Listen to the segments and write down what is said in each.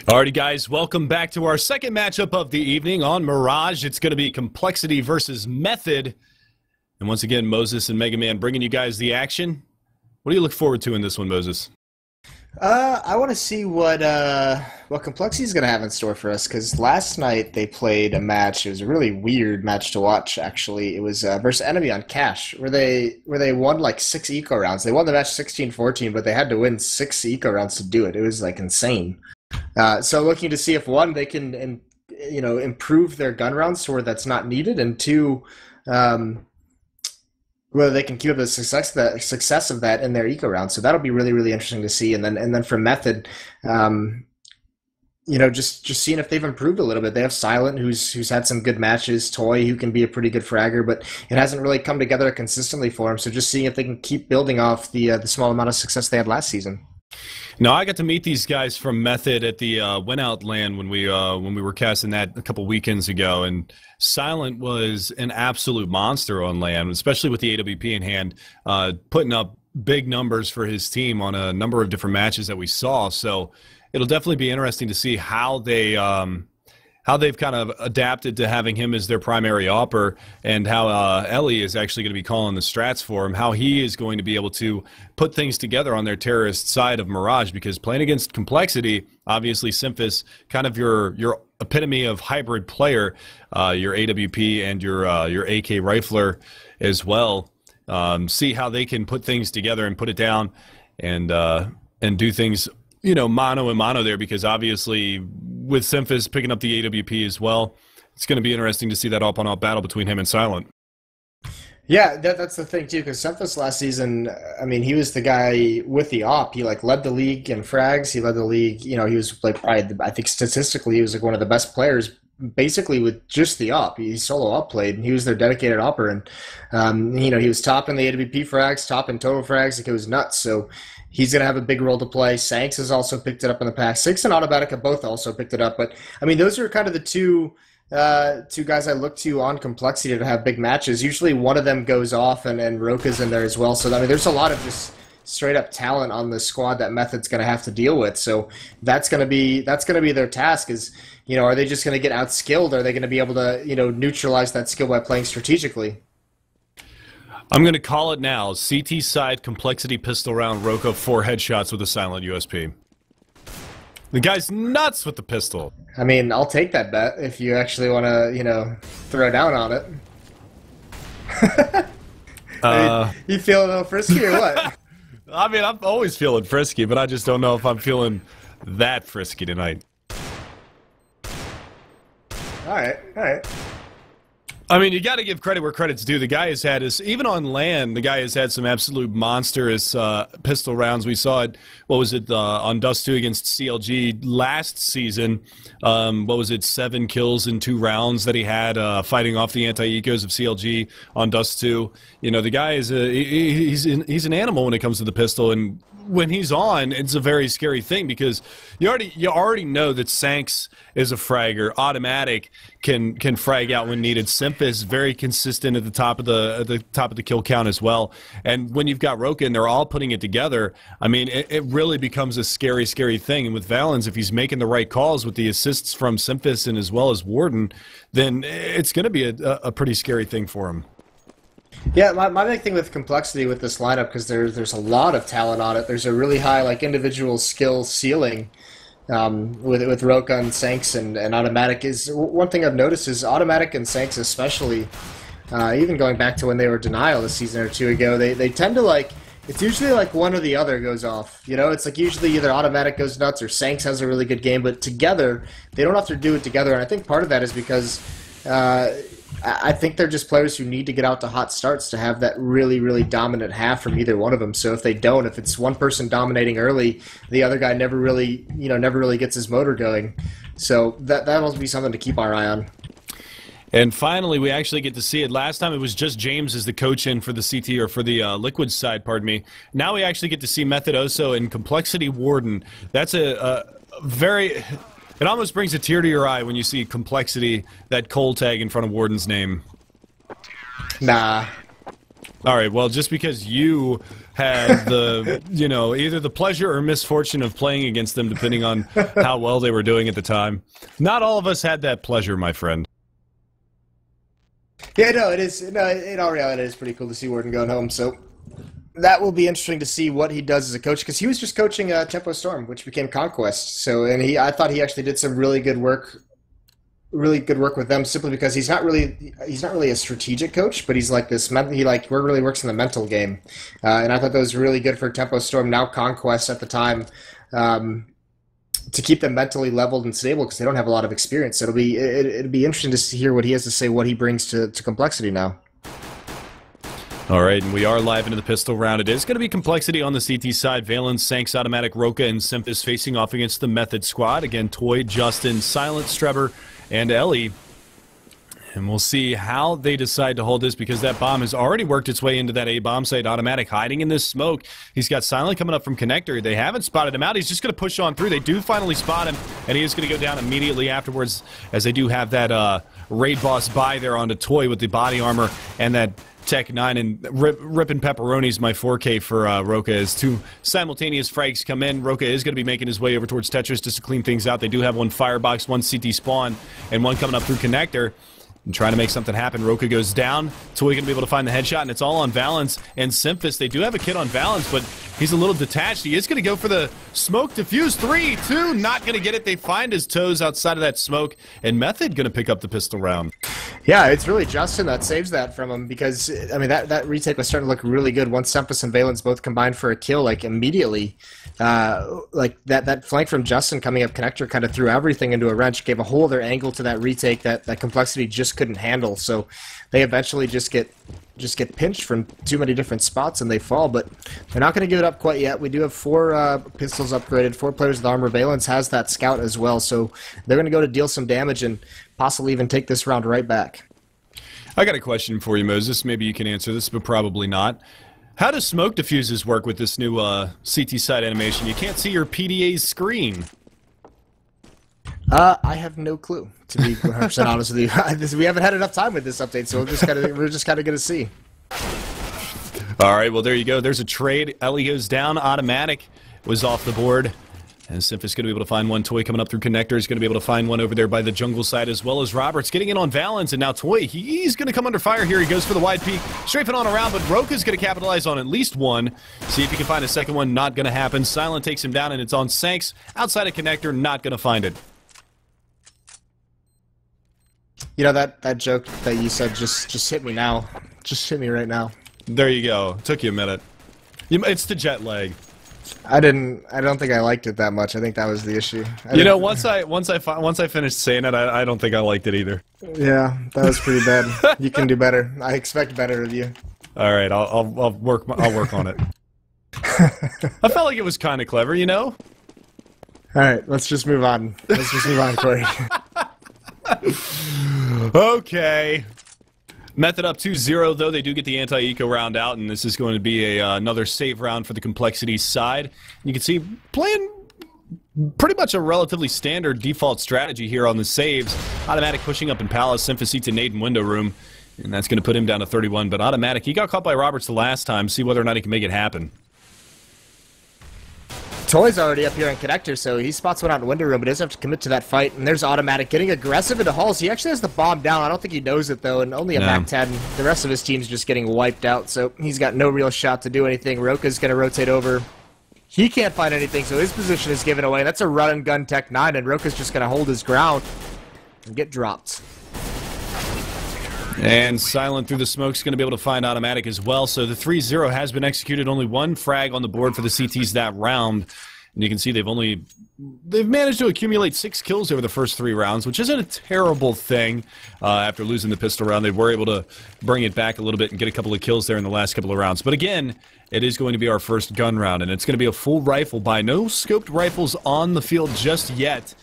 Alrighty, guys, welcome back to our second matchup of the evening on Mirage. It's going to be compLexity versus Method. And once again, Moses and Mega Man bringing you guys the action. What do you look forward to in this one, Moses? I want to see what compLexity is going to have in store for us, because last night they played a match. It was a really weird match to watch, actually. It was versus Enemy on Cash, where they won like 6 eco rounds. They won the match 16-14, but they had to win 6 eco rounds to do it. It was like insane. So looking to see if, one, they can improve their gun rounds to where that's not needed, and two, whether they can keep up the success of that in their eco round. So that'll be really, really interesting to see. And then for Method, just seeing if they've improved a little bit. They have Silent, who's had some good matches, Toy, who can be a pretty good fragger, but it hasn't really come together consistently for him. So just seeing if they can keep building off the small amount of success they had last season. No, I got to meet these guys from Method at the Went Out LAN when we were casting that a couple weekends ago, and Silent was an absolute monster on LAN, especially with the AWP in hand, putting up big numbers for his team on a number of different matches that we saw. So it'll definitely be interesting to see how they've kind of adapted to having him as their primary opper, and how Ellie is actually going to be calling the strats for him, how he is going to be able to put things together on their terrorist side of Mirage, because playing against compLexity, obviously Symphis, kind of your epitome of hybrid player, your AWP and your AK rifler as well. See how they can put things together and put it down and do things, mano and mano there, because obviously with Symphis picking up the AWP as well, it's going to be interesting to see that up-on-up battle between him and Silent. Yeah, that's the thing too, because Symphis last season, I mean, he was the guy with the op. He led the league in frags. He led the league. He was probably, I think statistically, he was one of the best players, basically with just the op. He solo op played, and he was their dedicated opper. And he was top in the AWP frags, top in total frags. It was nuts. So he's going to have a big role to play. Sanks has also picked it up in the past. Six and Automatic have both also picked it up. But, I mean, those are kind of the two guys I look to on compLexity to have big matches. Usually one of them goes off, and Roka's in there as well. So, I mean, there's a lot of just straight-up talent on the squad that Method's going to have to deal with. So that's going to be their task is, are they just going to get outskilled? Or are they going to be able to, neutralize that skill by playing strategically? I'm going to call it now. CT side compLexity pistol round, Roka 4 headshots with a Silent USP. The guy's nuts with the pistol. I mean, I'll take that bet if you actually want to, throw down on it. You feel a little frisky or what? I mean, I'm always feeling frisky, but I just don't know if I'm feeling that frisky tonight. All right. I mean, you got to give credit where credit's due. The guy has had even on LAN, the guy has had some absolute monstrous pistol rounds. We saw it, on Dust 2 against CLG last season. 7 kills in 2 rounds that he had fighting off the anti-ecos of CLG on Dust 2. The guy is he's an animal when it comes to the pistol, and when he's on, it's a very scary thing, because you already know that Sanks is a fragger. Automatic can frag out when needed. Symphis very consistent at the top of the kill count as well. And when you've got Roka and they're all putting it together, I mean, it really becomes a scary, scary thing. And with Valens, if he's making the right calls with the assists from Symphis and as well as Warden, then it's going to be a pretty scary thing for him. Yeah, my big thing with compLexity with this lineup, because there's a lot of talent on it. There's a really high individual skill ceiling with Roka and Sanks and Automatic. Is one thing I've noticed is Automatic and Sanks especially, even going back to when they were Denial a season or two ago, they tend to it's usually one or the other goes off. It's usually either Automatic goes nuts or Sanks has a really good game, but together they don't have to do it together. And I think part of that is because I think they're just players who need to get out to hot starts to have that really, really dominant half from either one of them. So if they don't, if it's one person dominating early, the other guy never really gets his motor going. So that'll be something to keep our eye on. And finally, we actually get to see it. Last time it was just James as the coach in for the CT, or for the Liquid side, pardon me. Now we actually get to see Method Oso and compLexity Warden. That's a very... It almost brings a tear to your eye when you see compLexity, that cold tag in front of Warden's name. Nah. All right, well, just because you had the, either the pleasure or misfortune of playing against them, depending on how well they were doing at the time. Not all of us had that pleasure, my friend. Yeah, no, it is. No, in all reality, it is pretty cool to see Warden going home. So that will be interesting to see what he does as a coach, because he was just coaching Tempo Storm, which became Conquest. So, and I thought he actually did some really good work with them, simply because he's not really a strategic coach, but he's like this. He really works in the mental game, and I thought that was really good for Tempo Storm, now Conquest at the time, to keep them mentally leveled and stable, because they don't have a lot of experience. So it'll be interesting to hear what he has to say, what he brings to compLexity now. All right, and we are live into the pistol round. It is going to be compLexity on the CT side. Valence, Sanks, Automatic, Roka, and Simphis facing off against the Method squad. Again, Toy, Justin, Silent, Strebber, and Ellie. And we'll see how they decide to hold this, because that bomb has already worked its way into that A bomb site. Automatic hiding in this smoke. He's got Silent coming up from Connector. They haven't spotted him out. He's just going to push on through. They do finally spot him, and he is going to go down immediately afterwards, as they do have that raid boss buy there onto Toy with the body armor and that Tech 9, and ripping pepperonis my 4K for Roka, as two simultaneous frags come in. Roka is going to be making his way over towards Tetris just to clean things out. They do have one firebox, one CT spawn, and one coming up through Connector. And trying to make something happen. Roka goes down. Toy going to be able to find the headshot, and it's all on Valence and Simphis. They do have a kid on Valence, but he's a little detached. He is going to go for the smoke defuse. 3, 2, not going to get it. They find his toes outside of that smoke, and Method going to pick up the pistol round. Yeah, it's really Justin that saves that from him, because, I mean, that retake was starting to look really good once Simphis and Valence both combined for a kill, like, immediately. Like, that flank from Justin coming up Connector kind of threw everything into a wrench, gave a whole other angle to that retake that compLexity just couldn't handle. So they eventually just get pinched from too many different spots, and they fall. But they're not going to give it up quite yet. We do have 4 pistols upgraded, 4 players with armor. Valence has that scout as well, so they're going to go to deal some damage and possibly even take this round right back. I got a question for you, Moses. Maybe you can answer this, but probably not. How does smoke diffuses work with this new CT side animation? You can't see your PDA's screen. I have no clue, to be 100% honest with you. We haven't had enough time with this update, so we're just kind of going to see. All right, well, there you go. There's a trade. Ellie goes down. Automatic was off the board. And Simphis going to be able to find one. Toy coming up through Connector is going to be able to find one over there by the jungle side, as well as Roberts getting in on Valence. And now Toy, he's going to come under fire here. He goes for the wide peak, strafing on around, but Roka's going to capitalize on at least one. See if he can find a second one. Not going to happen. Silent takes him down, and it's on Sanks outside of Connector. Not going to find it. You know, that joke that you said just hit me now. Just hit me right now. There you go. Took you a minute. It's the jet lag. I don't think I liked it that much. I think that was the issue. Once I finished saying it, I don't think I liked it either. Yeah, that was pretty bad. You can do better. I expect better of you. All right, I'll work on it. I felt like it was kind of clever, you know? All right, let's just move on. Let's just move on, Corey. Okay. Method up 2-0, though. They do get the anti-eco round out, and this is going to be another save round for the compLexity side. You can see playing pretty much a relatively standard default strategy here on the saves. Automatic pushing up in Palace, Simphis to nade in window room, and that's going to put him down to 31. But Automatic, he got caught by Roberts the last time. See whether or not he can make it happen. Toy's already up here in Connector, so he spots one out in window room, but doesn't have to commit to that fight. And there's Automatic getting aggressive into halls. He actually has the bomb down. I don't think he knows it, though, and only a back 10. The rest of his team's just getting wiped out, so he's got no real shot to do anything. Roka's going to rotate over. He can't find anything, so his position is given away. That's a run-and-gun Tech 9, and Roka's just going to hold his ground and get dropped. And Silent through the smoke's going to be able to find Automatic as well. So the 3-0 has been executed. Only one frag on the board for the CTs that round. And you can see they've managed to accumulate 6 kills over the first 3 rounds, which isn't a terrible thing. After losing the pistol round, they were able to bring it back a little bit and get a couple of kills there in the last couple of rounds. But again, it is going to be our first gun round, and it's going to be a full rifle buy. No scoped rifles on the field just yet,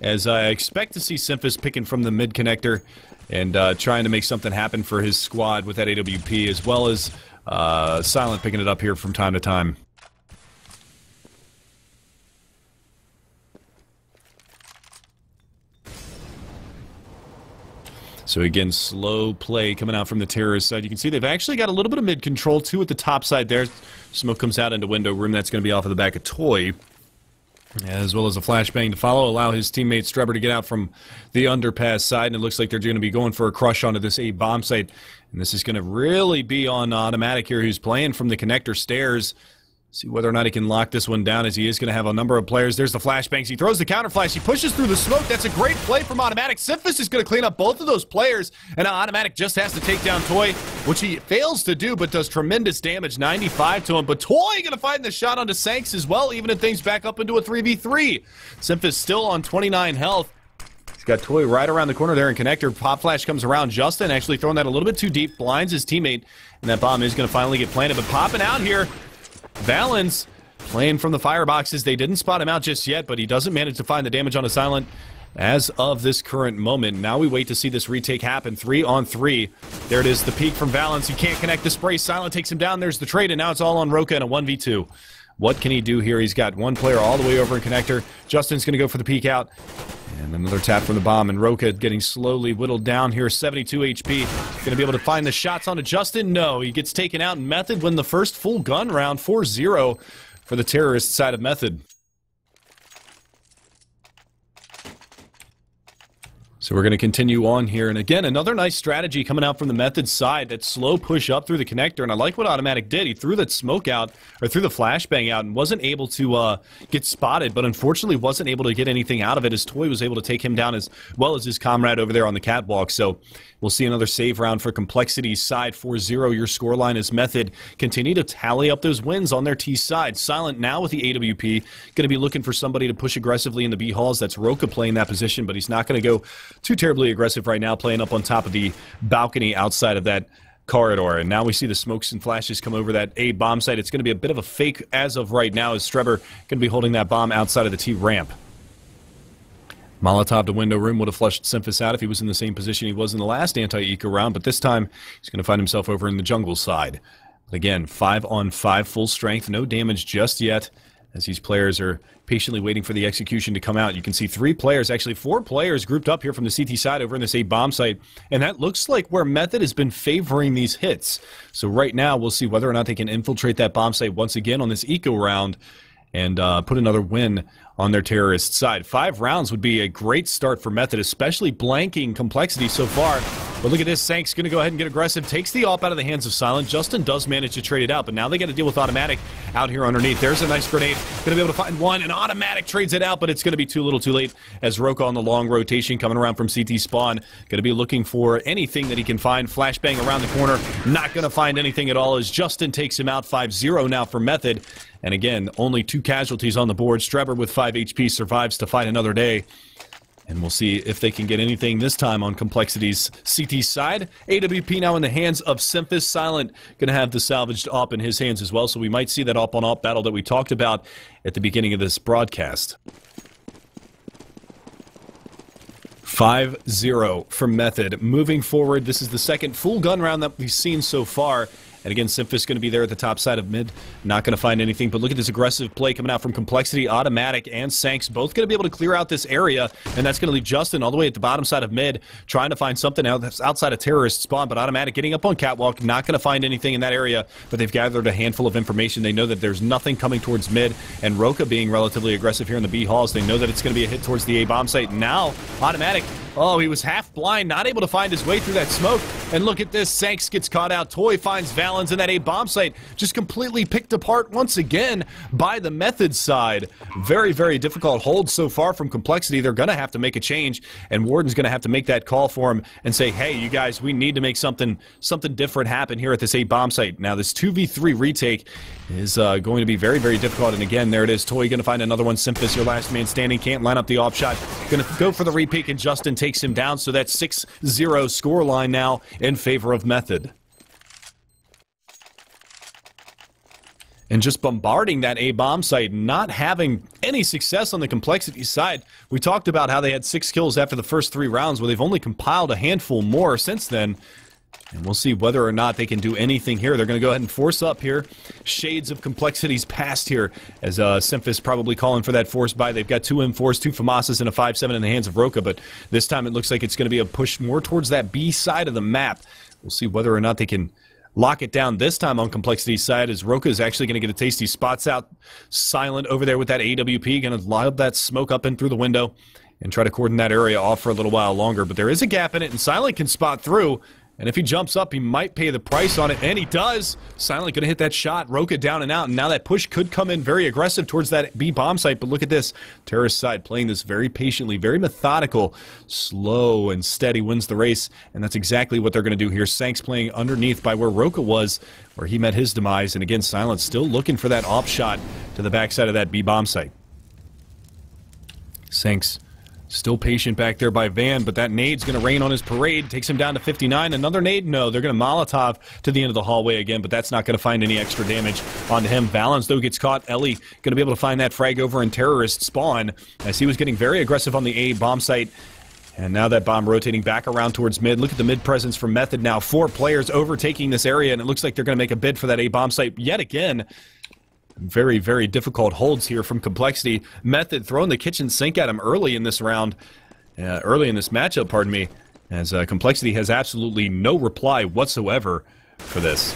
as I expect to see Simphis picking from the mid connector and trying to make something happen for his squad with that AWP, as well as Silent picking it up here from time to time. So again, slow play coming out from the terrorist side. You can see they've actually got a little bit of mid control too at the top side there. Smoke comes out into window room. That's going to be off of the back of Toy. As well as a flashbang to follow, allow his teammate Strebber to get out from the underpass side, and it looks like they're going to be going for a crush onto this A bomb site. And this is going to really be on Automatic here, who's playing from the connector stairs. See whether or not he can lock this one down, as he is going to have a number of players. There's the flashbangs. He throws the counter flash. He pushes through the smoke. That's a great play from Automatic. Simphis is going to clean up both of those players, and now Automatic just has to take down Toy, which he fails to do, but does tremendous damage, 95 to him. But Toy going to find the shot onto Sanks as well, evening things back up into a 3v3. Simphis still on 29 health. He's got Toy right around the corner there in connector. Pop flash comes around. Justin actually throwing that a little bit too deep, blinds his teammate, and that bomb is going to finally get planted. But popping out here, Valens playing from the fireboxes. They didn't spot him out just yet, but he doesn't manage to find the damage on a Silent as of this current moment. Now we wait to see this retake happen. 3-on-3. There it is, the peek from Valens. He can't connect the spray. Silent takes him down. There's the trade, and now it's all on Roka in a 1v2. What can he do here? He's got one player all the way over in connector. Justin's going to go for the peek out. And another tap from the bomb, and Roka getting slowly whittled down here. 72 HP. Going to be able to find the shots onto Justin? No, he gets taken out, and Method win the first full gun round. 4-0 for the terrorist side of Method. So we're going to continue on here. And again, another nice strategy coming out from the Method side. That slow push up through the connector. And I like what Automatic did. He threw that smoke out, or threw the flashbang out, and wasn't able to get spotted, but unfortunately wasn't able to get anything out of it, as Toy was able to take him down as well as his comrade over there on the catwalk. So we'll see another save round for complexity's side. 4-0 your scoreline as Method continue to tally up those wins on their T side. Silent now with the AWP. Going to be looking for somebody to push aggressively in the B halls. That's Roka playing that position, but he's not going to go too terribly aggressive right now, playing up on top of the balcony outside of that corridor. And now we see the smokes and flashes come over that A bomb site. It's going to be a bit of a fake as of right now, as Strebber going to be holding that bomb outside of the T ramp. Molotov to window room would have flushed Simphis out if he was in the same position he was in the last anti-eco round, but this time he's going to find himself over in the jungle side. But again, 5-on-5 full strength, no damage just yet, as these players are patiently waiting for the execution to come out. You can see 3 players, actually 4 players grouped up here from the CT side over in this A bomb site, and that looks like where Method has been favoring these hits. So right now we'll see whether or not they can infiltrate that bomb site once again on this eco round and put another win on their terrorist side. 5 rounds would be a great start for Method, especially blanking complexity so far. But look at this, Sank's going to go ahead and get aggressive, takes the AWP out of the hands of Silent. Justin does manage to trade it out, but now they got to deal with Automatic out here underneath. There's a nice grenade, going to be able to find one, and Automatic trades it out, but it's going to be too little too late, as Roka on the long rotation coming around from CT spawn. Going to be looking for anything that he can find. Flashbang around the corner, not going to find anything at all, as Justin takes him out. 5-0 now for Method. And again, only 2 casualties on the board. Strebber with 5 HP survives to fight another day. And we'll see if they can get anything this time on Complexity's CT side. AWP now in the hands of Simphis. Silent going to have the salvaged AWP in his hands as well. So we might see that AWP-on-AWP battle that we talked about at the beginning of this broadcast. 5-0 for Method. Moving forward, this is the second full gun round that we've seen so far. And again, Simphis going to be there at the top side of mid. Not going to find anything, but look at this aggressive play coming out from Complexity. Automatic and Sanks both going to be able to clear out this area, and that's going to leave Justin all the way at the bottom side of mid, trying to find something outside of terrorist spawn, but Automatic getting up on catwalk, not going to find anything in that area, but they've gathered a handful of information. They know that there's nothing coming towards mid, and Roka being relatively aggressive here in the B halls, they know that it's going to be a hit towards the A bomb site. Now, Automatic, oh, he was half blind, not able to find his way through that smoke, and look at this, Sanks gets caught out. Toy finds Valens in that A bomb site, just completely picked apart once again by the Method side. Very, very difficult hold so far from Complexity. They're going to have to make a change, and Warden's going to have to make that call for him and say, hey, you guys, we need to make something different happen here at this A bomb site. Now, this 2v3 retake is going to be very, very difficult, and again, there it is. Toy going to find another one. Simphis, your last man standing, can't line up the off shot. Going to go for the repeat, and Justin takes him down, so that's 6-0 scoreline now in favor of Method. And just bombarding that A bomb site, not having any success on the Complexity side. We talked about how they had 6 kills after the first 3 rounds, where they've only compiled a handful more since then. And we'll see whether or not they can do anything here. They're going to go ahead and force up here. Shades of Complexity's past here, as Simphis probably calling for that force buy. They've got 2 M4s, 2 FAMASas, and a 5-7 in the hands of Roka, but this time it looks like it's going to be a push more towards that B side of the map. We'll see whether or not they can lock it down this time on Complexity's side, as Roka is actually going to get a tasty spots out. Silent over there with that AWP, going to lob that smoke up and through the window and try to cordon that area off for a little while longer. But there is a gap in it, and Silent can spot through. And if he jumps up, he might pay the price on it, and he does. Silent going to hit that shot. Roka down and out, and now that push could come in very aggressive towards that B bomb site. But look at this. Terrorist side playing this very patiently, very methodical, slow and steady wins the race, and that's exactly what they're going to do here. Sanks playing underneath by where Roka was, where he met his demise, and again, Silent still looking for that off shot to the backside of that B bomb site. Sanks still patient back there by Van, but that nade's going to rain on his parade. Takes him down to 59. Another nade? No, they're going to Molotov to the end of the hallway again, but that's not going to find any extra damage onto him. Valens, though, gets caught. Ellie going to be able to find that frag over in Terrorist spawn, as he was getting very aggressive on the A bomb site. And now that bomb rotating back around towards mid. Look at the mid presence from Method now. 4 players overtaking this area, and it looks like they're going to make a bid for that A bomb site yet again. Very, very difficult holds here from Complexity. Method throwing the kitchen sink at him early in this round, early in this matchup, pardon me, as Complexity has absolutely no reply whatsoever for this.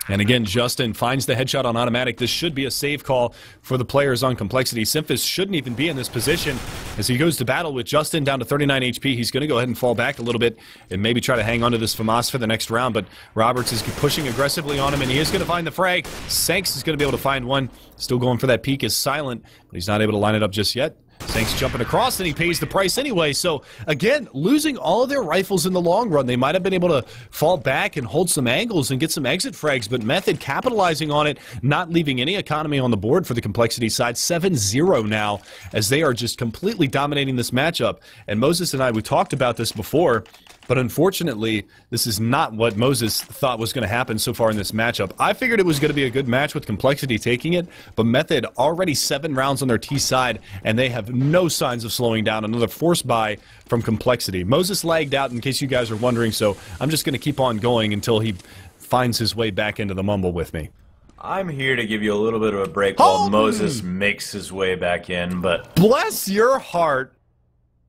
And again, Justin finds the headshot on automatic. This should be a save call for the players on Complexity. Simphis shouldn't even be in this position as he goes to battle with Justin down to 39 HP. He's going to go ahead and fall back a little bit and maybe try to hang on to this FAMAS for the next round, but Roberts is pushing aggressively on him, and he is going to find the frag. Sanks is going to be able to find one. Still going for that peek is Silent, but he's not able to line it up just yet. Sanks jumping across, and he pays the price anyway. So, again, losing all of their rifles in the long run. They might have been able to fall back and hold some angles and get some exit frags, but Method capitalizing on it, not leaving any economy on the board for the Complexity side. 7-0 now, as they are just completely dominating this matchup. And Moses and I, we talked about this before, but unfortunately, this is not what Moses thought was going to happen so far in this matchup. I figured it was going to be a good match with Complexity taking it, but Method already 7 rounds on their T side, and they have no signs of slowing down. Another force buy from Complexity. Moses lagged out, in case you guys are wondering, so I'm just going to keep on going until he finds his way back into the mumble with me. I'm here to give you a little bit of a break while Moses makes his way back in, but... Bless your heart!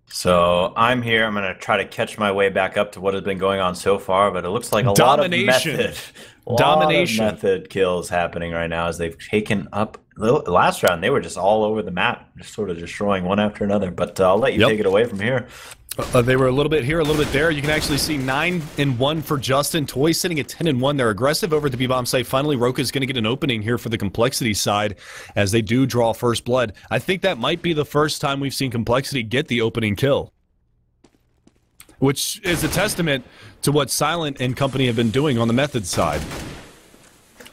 So I'm here. I'm going to try to catch my way back up to what has been going on so far, but it looks like a lot of method kills happening right now as they've taken up. Last round, they were just all over the map, just sort of destroying one after another, but I'll let you take it away from here. They were a little bit here, a little bit there. You can actually see 9-1 for Justin. Toy sitting at 10-1. They're aggressive over at the B-bomb site. Finally, Roka's going to get an opening here for the Complexity side as they do draw first blood. I think that might be the first time we've seen Complexity get the opening kill, which is a testament to what Silent and company have been doing on the Method side.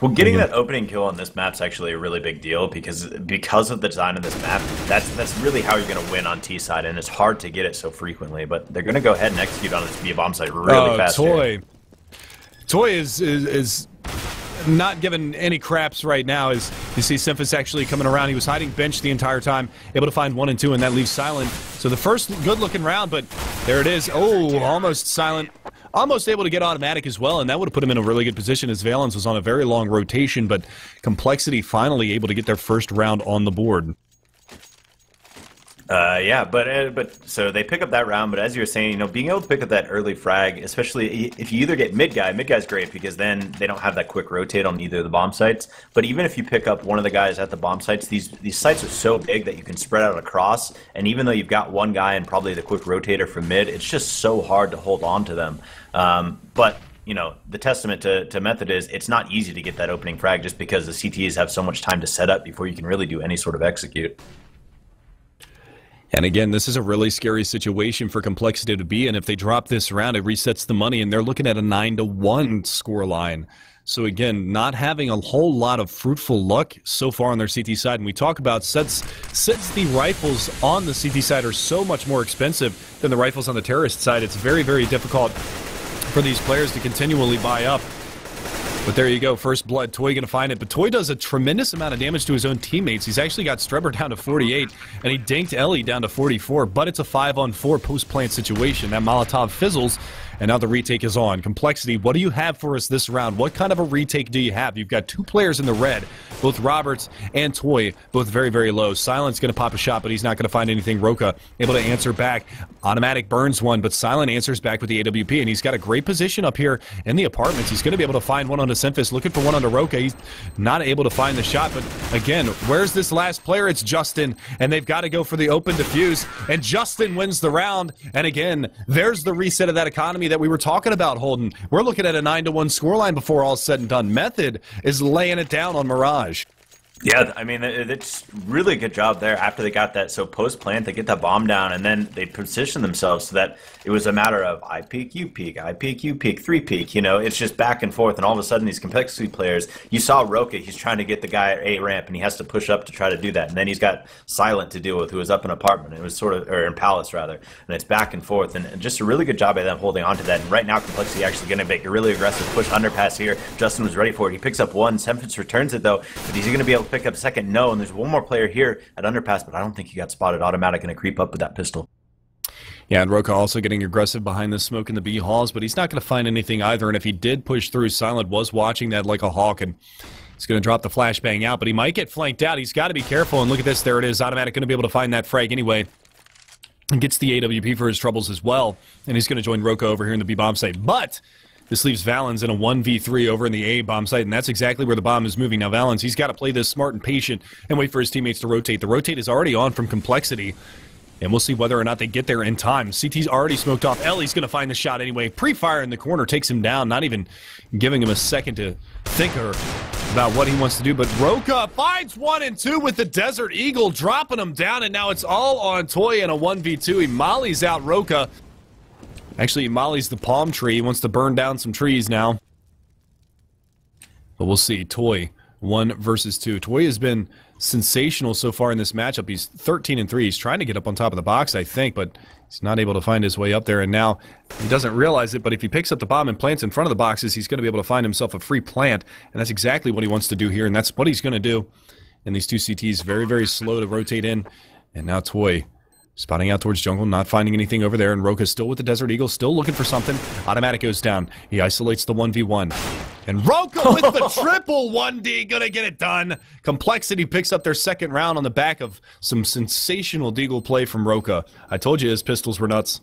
Well, getting that opening kill on this map's actually a really big deal because of the design of this map. That's really how you're going to win on T side, and it's hard to get it so frequently. But they're going to go ahead and execute on this B-bomb site really fast. Toy is not giving any craps right now. As you see, Simphis actually coming around. He was hiding bench the entire time, able to find 1 and 2, and that leaves Silent. So the first good-looking round, but there it is. Oh, almost Silent. Almost able to get automatic as well, and that would have put him in a really good position as Valens was on a very long rotation, but Complexity finally able to get their first round on the board. Yeah, but so they pick up that round, but as you were saying, you know, being able to pick up that early frag, especially if you either get mid-guy's great because then they don't have that quick rotate on either of the bomb sites, but even if you pick up one of the guys at the bomb sites, these sites are so big that you can spread out across, and even though you've got one guy and probably the quick rotator from mid, it's just so hard to hold on to them. But you know, the testament to Method is it's not easy to get that opening frag just because the CTs have so much time to set up before you can really do any sort of execute. And again, this is a really scary situation for Complexity to be in. If they drop this round, it resets the money, and they're looking at a 9-1 score line. So again, not having a whole lot of fruitful luck so far on their CT side. And we talk about since the rifles on the CT side are so much more expensive than the rifles on the terrorist side, it's very, very difficult for these players to continually buy up. But there you go, first blood. Toy going to find it, but Toy does a tremendous amount of damage to his own teammates. He's actually got Strebber down to 48, and he dinked Ellie down to 44, but it's a 5-on-4 post-plant situation. That Molotov fizzles, and now the retake is on. compLexity, what do you have for us this round? What kind of a retake do you have? You've got two players in the red, both Roberts and Toy, both very, very low. Silent's going to pop a shot, but he's not going to find anything. Roka able to answer back. Automatic burns one, but Silent answers back with the AWP, and he's got a great position up here in the apartments. He's going to be able to find one onto Simphis, looking for one onto Roka. He's not able to find the shot, but again, where's this last player? It's Justin, and they've got to go for the open defuse, and Justin wins the round. And again, there's the reset of that economy that we were talking about, Holden. We're looking at a 9-1 scoreline before all's said and done. Method is laying it down on Mirage. Yeah, I mean, it's really good job there after they got that. So post-plant, they get that bomb down, and then they position themselves so that it was a matter of I peek, you peek, I peek, you peek, three peek. You know, it's just back and forth, and all of a sudden these compLexity players, you saw Roka, he's trying to get the guy at A ramp, and he has to push up to try to do that. And then he's got Silent to deal with, who was up in apartment. It was sort of, or in Palace rather, and it's back and forth, and just a really good job by them holding on to that. And right now, compLexity actually going to make a really aggressive push underpass here. Justin was ready for it. He picks up one. Simphis returns it though, but he's going to be able to pick up second. No, and there's one more player here at underpass, but I don't think he got spotted. Automatic going to creep up with that pistol. Yeah, and Roka also getting aggressive behind the smoke in the B halls, but he's not going to find anything either. And if he did push through, Silent was watching that like a hawk, and he's going to drop the flashbang out, but he might get flanked out. He's got to be careful, and look at this. There it is. Automatic going to be able to find that frag anyway. And gets the AWP for his troubles as well, and he's going to join Roka over here in the B bomb site. But this leaves Valens in a 1v3 over in the A bomb site, and that's exactly where the bomb is moving. Now, Valens, he's got to play this smart and patient and wait for his teammates to rotate. The rotate is already on from compLexity, and we'll see whether or not they get there in time. CT's already smoked off. Ellie's going to find the shot anyway. Pre-fire in the corner takes him down, not even giving him a second to think about what he wants to do. But Roka finds 1 and 2 with the Desert Eagle, dropping him down, and now it's all on Toy in a 1v2. He mollies out Roka. Actually, he mollies the palm tree. He wants to burn down some trees now. But we'll see. Toy, 1 versus 2. Toy has been sensational so far in this matchup. He's 13 and 3. He's trying to get up on top of the box, I think, but he's not able to find his way up there. And now he doesn't realize it, but if he picks up the bomb and plants in front of the boxes, he's going to be able to find himself a free plant. And that's exactly what he wants to do here, and that's what he's going to do. And these two CTs very, very slow to rotate in. And now Toy spotting out towards jungle, not finding anything over there, and Roka's still with the Desert Eagle, still looking for something. Automatic goes down. He isolates the 1v1. And Roka with the triple 1D, gonna get it done. compLexity picks up their second round on the back of some sensational deagle play from Roka. I told you his pistols were nuts.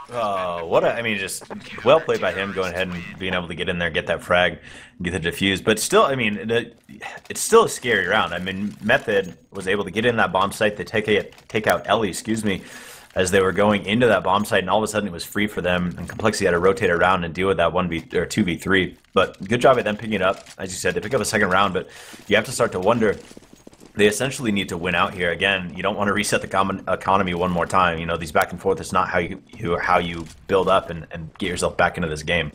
I mean, just well played by him, going ahead and being able to get in there, get that frag, get the defuse. But still, I mean, it's still a scary round. I mean, Method was able to get in that bomb site, to take out Ellie, excuse me, as they were going into that bomb site, and all of a sudden it was free for them, and compLexity had to rotate around and deal with that 2v3. But good job at them picking it up. As you said, they pick up a second round, but you have to start to wonder, they essentially need to win out here. Again, you don't want to reset the economy one more time. You know, these back and forth is not how you build up and get yourself back into this game.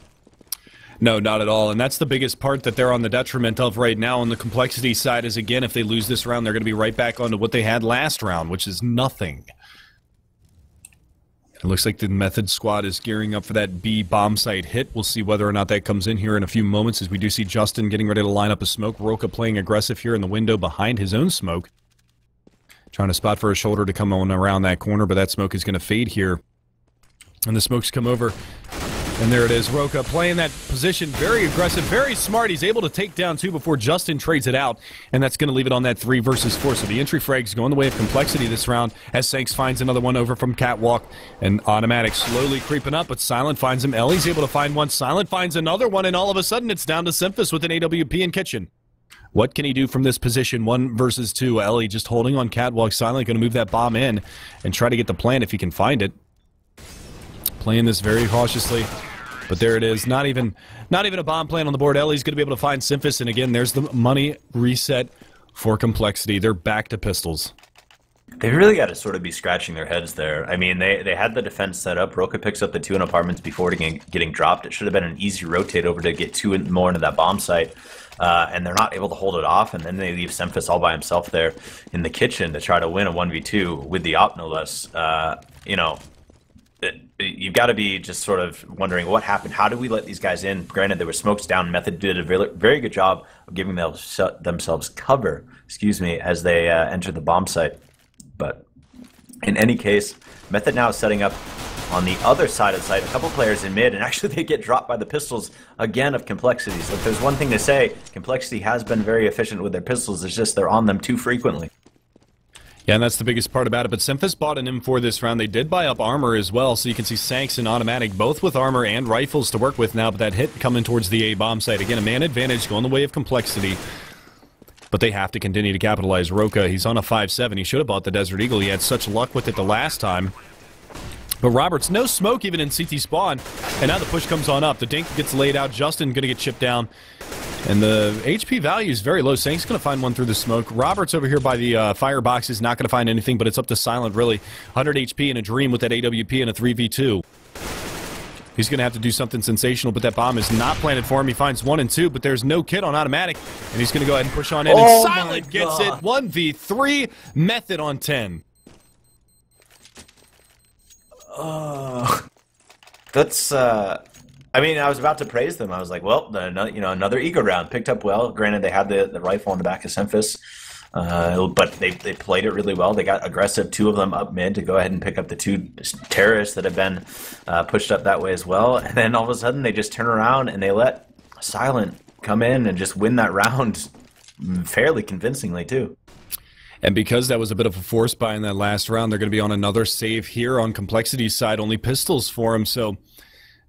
No, not at all. And that's the biggest part that they're on the detriment of right now on the compLexity side is, again, if they lose this round, they're going to be right back onto what they had last round, which is nothing. It looks like the Method squad is gearing up for that B bomb site hit. We'll see whether or not that comes in here in a few moments, as we do see Justin getting ready to line up a smoke. Roka playing aggressive here in the window behind his own smoke. Trying to spot for a shoulder to come on around that corner, but that smoke is going to fade here. And the smokes come over. And there it is, Roka playing that position, very aggressive, very smart. He's able to take down 2 before Justin trades it out, and that's going to leave it on that 3 versus 4. So the entry frag's going the way of compLexity this round, as Sanks finds another one over from Catwalk, and Automatic slowly creeping up, but Silent finds him. Ellie's able to find one, Silent finds another one, and all of a sudden it's down to Simphis with an AWP in kitchen. What can he do from this position? 1 versus 2. Ellie just holding on Catwalk. Silent going to move that bomb in and try to get the plant if he can find it. Playing this very cautiously. But there it is. Not even a bomb plant on the board. Ellie's going to be able to find Simphis, and again, there's the money reset for compLexity. They're back to pistols. They really got to sort of be scratching their heads there. I mean, they had the defense set up. Roka picks up the 2 in apartments before getting dropped. It should have been an easy rotate over to get 2 more into that bomb site. And they're not able to hold it off, and then they leave Simphis all by himself there in the kitchen to try to win a 1v2 with the op, no less. You know, you've got to be just sort of wondering what happened. How did we let these guys in? Granted, there were smokes down. Method did a very, very good job of giving themselves cover, excuse me, as they entered the bomb site. But in any case, Method now is setting up on the other side of the site, a couple players in mid, and actually they get dropped by the pistols again of compLexity. So if there's one thing to say, compLexity has been very efficient with their pistols. It's just they're on them too frequently. Yeah, and that's the biggest part about it. But Semphis bought an M4 this round. They did buy up armor as well, so you can see Sanks and Automatic both with armor and rifles to work with now. But that hit coming towards the A bomb site. Again, a man advantage going the way of compLexity. But they have to continue to capitalize. Roka, he's on a 5-7. He should have bought the Desert Eagle. He had such luck with it the last time. But Roberts, no smoke even in CT spawn. And now the push comes on up. The dink gets laid out. Justin going to get chipped down. And the HP value is very low. Sank's going to find one through the smoke. Roberts over here by the firebox is not going to find anything, but it's up to Silent, really. 100 HP in a dream with that AWP and a 3v2. He's going to have to do something sensational, but that bomb is not planted for him. He finds 1 and 2, but there's no kit on Automatic, and he's going to go ahead and push on in. And Silent gets it. 1v3, Method on 10. That's I mean, I was about to praise them. I was like, well, another ego round picked up well. Granted, they had the rifle on the back of Semphis, but they played it really well. They got aggressive, 2 of them up mid to go ahead and pick up the 2 terrorists that have been pushed up that way as well. And then all of a sudden, they just turn around and they let Silent come in and just win that round fairly convincingly too. And because that was a bit of a force buy in that last round, they're going to be on another save here on compLexity's side. Only pistols for him, so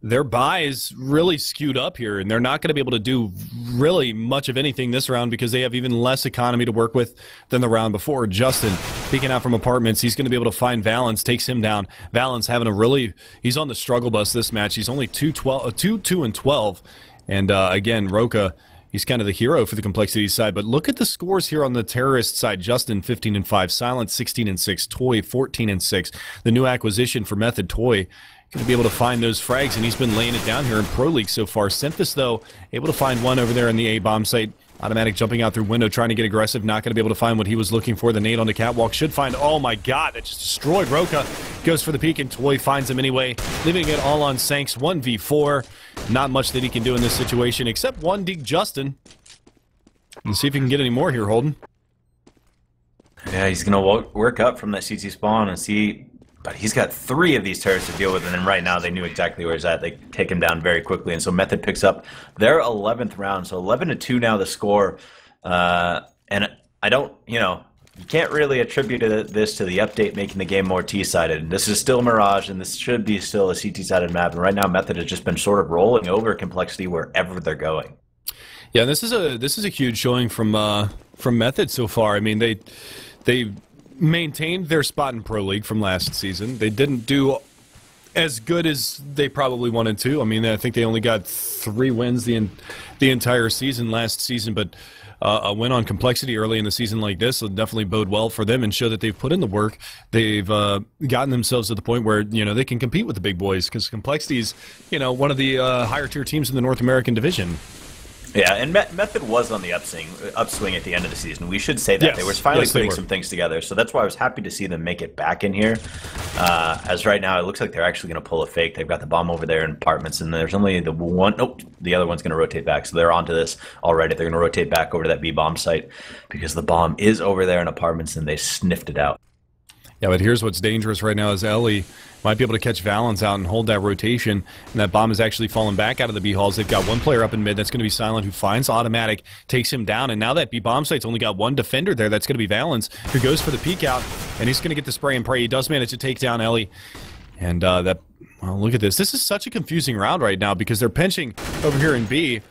their buy is really skewed up here, and they're not going to be able to do really much of anything this round because they have even less economy to work with than the round before. Justin, peeking out from apartments, he's going to be able to find Valence, takes him down. Valence having a really, he's on the struggle bus this match. He's only 2-2-12, and again, Roka, he's kind of the hero for the compLexity side. But look at the scores here on the terrorist side. Justin 15-5, Silent 16-6, Toy 14-6. The new acquisition for Method, Toy, going to be able to find those frags, and he's been laying it down here in Pro League so far. Semphis, though, able to find one over there in the A bomb site. Automatic jumping out through window, trying to get aggressive. Not going to be able to find what he was looking for. The nade on the catwalk should find. Oh my God, that just destroyed Roka. Goes for the peek, and Toy finds him anyway, leaving it all on Sanks. 1v4. Not much that he can do in this situation, except one deke Justin. Let's see if he can get any more here, Holden. Yeah, he's going to work up from that CT spawn and see. But he's got 3 of these turrets to deal with, and then right now they knew exactly where he's at. They take him down very quickly, and so Method picks up their 11th round. So 11-2 now the score. And I don't, you can't really attribute this to the update making the game more T-sided. This is still Mirage, and this should be still a CT-sided map. And right now Method has just been sort of rolling over compLexity wherever they're going. Yeah, this is a huge showing from Method so far. I mean, they maintained their spot in Pro League from last season. They didn't do as good as they probably wanted to. I mean, I think they only got 3 wins the entire season last season, but a win on compLexity early in the season like this will definitely bode well for them and show that they've put in the work. They've gotten themselves to the point where they can compete with the big boys, because compLexity is one of the higher tier teams in the North American division. Yeah, and Method was on the upswing at the end of the season. We should say that. Yes. They were finally putting some things together, so that's why I was happy to see them make it back in here. As right now, it looks like they're actually going to pull a fake. They've got the bomb over there in apartments, and there's only the one. Nope, the other one's going to rotate back, so they're onto this already. They're going to rotate back over to that B bomb site because the bomb is over there in apartments, and they sniffed it out. Yeah, but here's what's dangerous right now is Ellie might be able to catch Valence out and hold that rotation, and that bomb is actually falling back out of the B halls. They've got one player up in mid. That's going to be Silent, who finds Automatic, takes him down, and now that B bomb site's only got one defender there. That's going to be Valence, who goes for the peek out, and he's going to get the spray and pray. He does manage to take down Ellie, and well, look at this. This is such a confusing round right now because they're pinching over here in B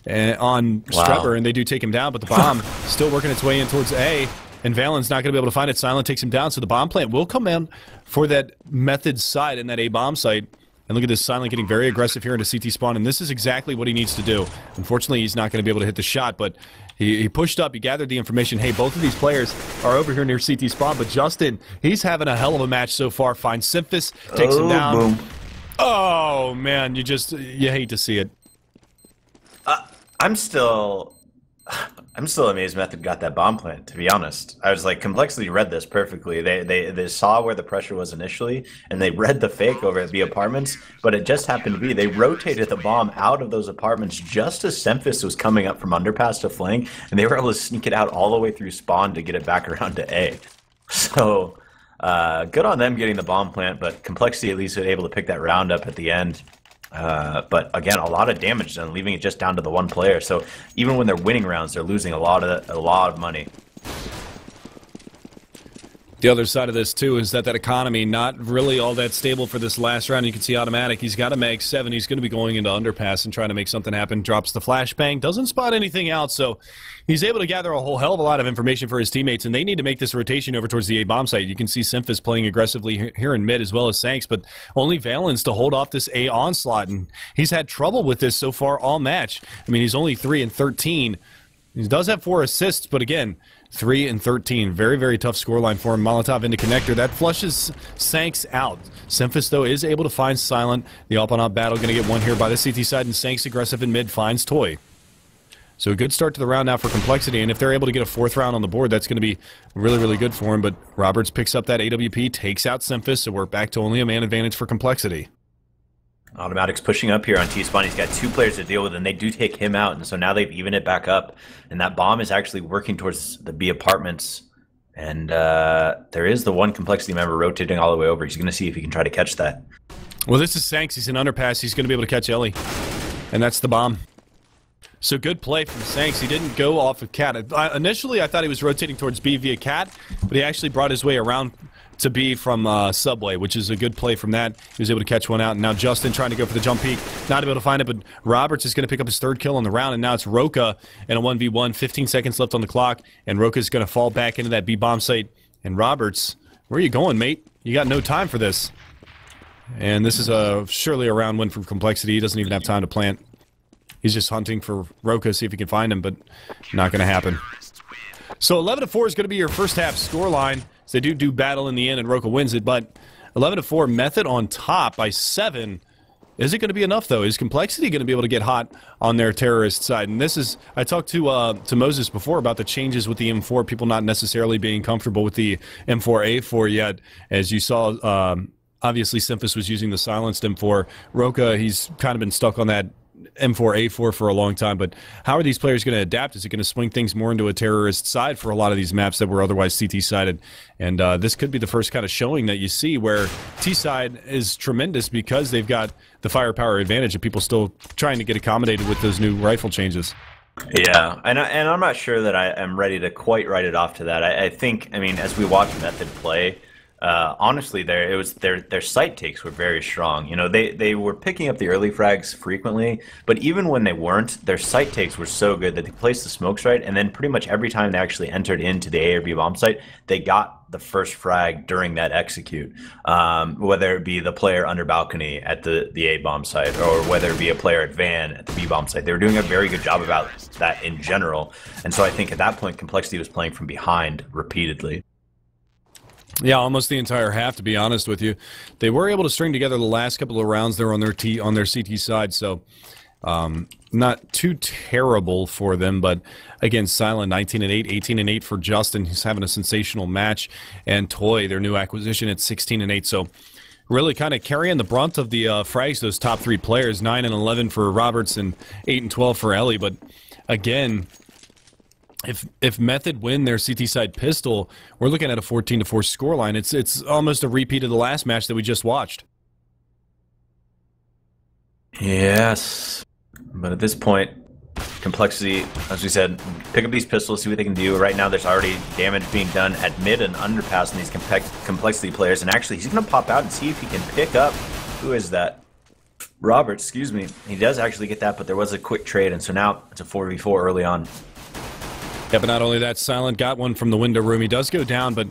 on Strebber, and they do take him down, but the bomb still working its way in towards A. And Valen's not going to be able to find it. Silent takes him down, so the bomb plant will come in for that Method side in that A bomb site. And look at this, Silent getting very aggressive here into CT spawn, and this is exactly what he needs to do. Unfortunately, he's not going to be able to hit the shot, but he pushed up, he gathered the information. Hey, both of these players are over here near CT spawn, but Justin, he's having a hell of a match so far. Finds Semphis, takes him down. Boom. Oh, man, you hate to see it. I'm still amazed Method got that bomb plant, to be honest. I was like, compLexity read this perfectly. They saw where the pressure was initially, and they read the fake over at the apartments, but it just happened to be they rotated the bomb out of those apartments just as Semphis was coming up from underpass to flank, and they were able to sneak it out all the way through spawn to get it back around to A. So, Good on them getting the bomb plant, but compLexity at least was able to pick that round up at the end. But again, a lot of damage done, leaving it just down to the one player. So even when they're winning rounds, they're losing a lot of money. The other side of this, too, is that economy not really all that stable for this last round. You can see Automatic. He's got a mag 7. He's going to be going into underpass and trying to make something happen. Drops the flashbang. Doesn't spot anything out, so he's able to gather a whole hell of a lot of information for his teammates, and they need to make this rotation over towards the A bomb site. You can see Simphis playing aggressively here in mid as well as Sanks, but only Valens to hold off this A onslaught, and he's had trouble with this so far all match. I mean, he's only 3 and 13. He does have 4 assists, but again, 3 and 13. Very, very tough scoreline for him. Molotov into connector. That flushes Sanks out. Simphis, though, is able to find Silent. The up-on-up battle going to get one here by the CT side, and Sanks aggressive in mid finds Toy. So a good start to the round now for compLexity, and if they're able to get a 4th round on the board, that's going to be really, really good for him. But Roberts picks up that AWP, takes out Simphis, so we're back to only a man advantage for compLexity. Automatic's pushing up here on T-Spawn. He's got 2 players to deal with, and they do take him out, and so now they've evened it back up. And that bomb is actually working towards the B apartments. And there is the one compLexity member rotating all the way over. He's going to see if he can try to catch that. Well, this is Sanks. He's in underpass. He's going to be able to catch Ellie. And that's the bomb. So good play from Sanks. He didn't go off of Cat. Initially, I thought he was rotating towards B via Cat, but he actually brought his way around to B from Subway, which is a good play from that. He was able to catch one out, and now Justin trying to go for the jump peek. Not able to find it, but Roberts is going to pick up his 3rd kill on the round, and now it's Roka in a 1v1. 15 seconds left on the clock, and Roka's going to fall back into that B bomb site. And Roberts, where are you going, mate? You got no time for this. And this is surely a round win from compLexity. He doesn't even have time to plant. He's just hunting for Roka, see if he can find him, but not going to happen. So 11-4 is going to be your first half scoreline. So they do battle in the end, and Roka wins it, but 11-4, Method on top by 7. Is it going to be enough, though? Is compLexity going to be able to get hot on their terrorist side? And this is, I talked to Moses before about the changes with the M4, people not necessarily being comfortable with the M4A4 yet. As you saw, obviously Simphis was using the silenced M4. Roka, he's kind of been stuck on that M4A4 for a long time, but how are these players going to adapt? Is it going to swing things more into a terrorist side for a lot of these maps that were otherwise CT-sided? And this could be the first kind of showing that you see where T-side is tremendous because they've got the firepower advantage of people still trying to get accommodated with those new rifle changes. Yeah, and I'm not sure that I am ready to quite write it off to that. I think, I mean, as we watch Method play, honestly, their site takes were very strong. You know, they were picking up the early frags frequently, but even when they weren't, their site takes were so good that they placed the smokes right, and then pretty much every time they actually entered into the A or B bomb site, they got the first frag during that execute. Whether it be the player under balcony at the A bomb site, or whether it be a player at van at the B bomb site, they were doing a very good job about that in general. And so I think at that point, compLexity was playing from behind repeatedly. Yeah, almost the entire half, to be honest with you. They were able to string together the last couple of rounds there on their CT side, so not too terrible for them. But again, Silent 19-8, 18-8 for Justin. He's having a sensational match, and Toy, their new acquisition, at 16-8. So really kind of carrying the brunt of the frags, those top 3 players. 9-11 for Roberts and 8-12 for Ellie. But again, if Method win their CT side pistol, we're looking at a 14-4 scoreline. It's almost a repeat of the last match that we just watched. Yes, but at this point, compLexity, as we said, pick up these pistols, see what they can do. Right now, there's already damage being done at mid and underpass on these compLexity players, and actually, he's going to pop out and see if he can pick up. Who is that? Roberts, excuse me. He does actually get that, but there was a quick trade, and so now it's a 4v4 early on. Yeah, but not only that, Silent got one from the window room. He does go down, but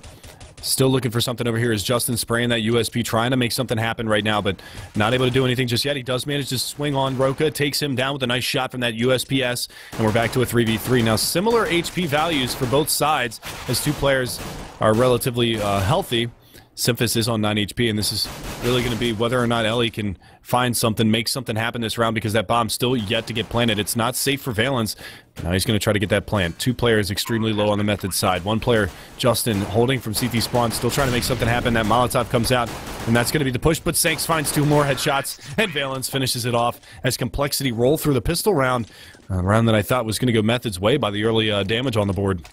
still looking for something over here. Is Justin spraying that USP, trying to make something happen right now, but not able to do anything just yet. He does manage to swing on Roka, takes him down with a nice shot from that USPS, and we're back to a 3v3. Now, similar HP values for both sides as 2 players are relatively healthy. Simphis is on 9 HP, and this is really going to be whether or not Ellie can find something, make something happen this round, because that bomb's still yet to get planted. It's not safe for Valens. Now he's going to try to get that plant. 2 players extremely low on the Method side. 1 player, Justin, holding from CT spawn, still trying to make something happen. That Molotov comes out, and that's going to be the push, but Sanks finds 2 more headshots, and Valens finishes it off as compLexity roll through the pistol round, a round that I thought was going to go Method's way by the early damage on the board.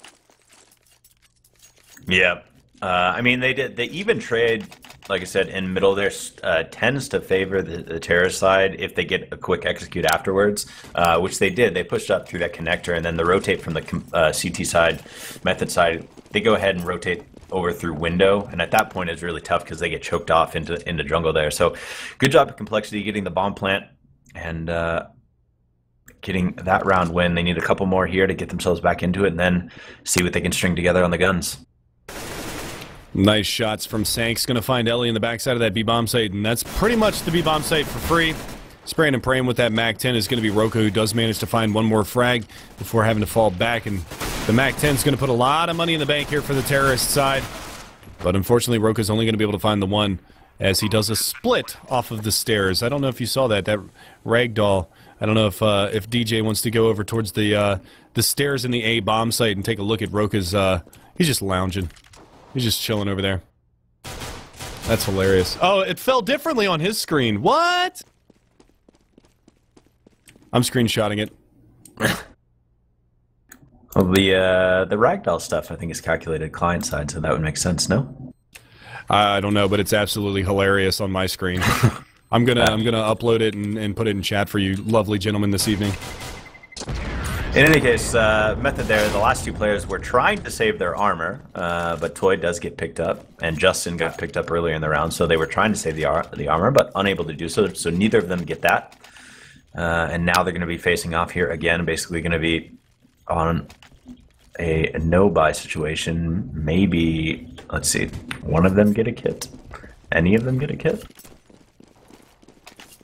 Yeah. I mean, they even trade, like I said, in middle there tends to favor the terrorist side if they get a quick execute afterwards, which they did. They pushed up through that connector, and then the rotate from the CT side, method side, they go ahead and rotate over through window, and at that point it's really tough because they get choked off into jungle there. So good job at compLexity getting the bomb plant and getting that round win. They need a couple more here to get themselves back into it and then see what they can string together on the guns. Nice shots from Sanks. Going to find Ellie in the backside of that B-bomb site, and that's pretty much the B-bomb site for free. Spraying and praying with that MAC-10 is going to be Roka, who does manage to find one more frag before having to fall back, and the MAC-10 is going to put a lot of money in the bank here for the terrorist side. But unfortunately, Roka's only going to be able to find the one as he does a split off of the stairs. I don't know if you saw that ragdoll. I don't know if DJ wants to go over towards the stairs in the A bomb site and take a look at Roka's. He's just lounging. He's just chilling over there. That's hilarious. Oh, it fell differently on his screen. What? I'm screenshotting it. Well, the ragdoll stuff I think is calculated client side, so that would make sense, no? I don't know, but it's absolutely hilarious on my screen. I'm gonna upload it and put it in chat for you lovely gentlemen this evening. In any case, method there, the last two players were trying to save their armor, but Toy does get picked up, and Justin got picked up earlier in the round, so they were trying to save the armor, but unable to do so, so neither of them get that. And now they're going to be facing off here again, basically going to be on a no-buy situation. Maybe, let's see, one of them get a kit? Any of them get a kit?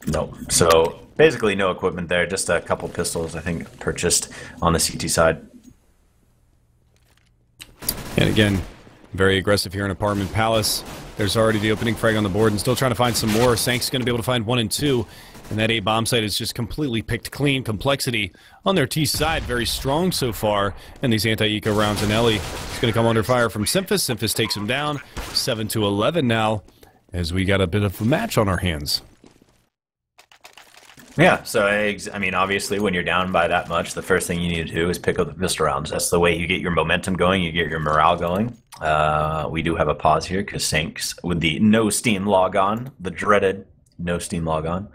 No. So basically no equipment there, just a couple pistols, I think, purchased on the CT side. And again, very aggressive here in Apartment Palace. There's already the opening frag on the board and still trying to find some more. Sank's going to be able to find 1 and 2. And that A bomb site is just completely picked clean. compLexity on their T side, very strong so far. And these anti-eco rounds, and Ellie is going to come under fire from Simphis. Simphis takes him down, 7-11 now, as we got a bit of a match on our hands. Yeah, so I mean, obviously, when you're down by that much, the first thing you need to do is pick up the pistol rounds. That's the way you get your momentum going, you get your morale going. We do have a pause here because Sanks with the no Steam log on, the dreaded no Steam log on.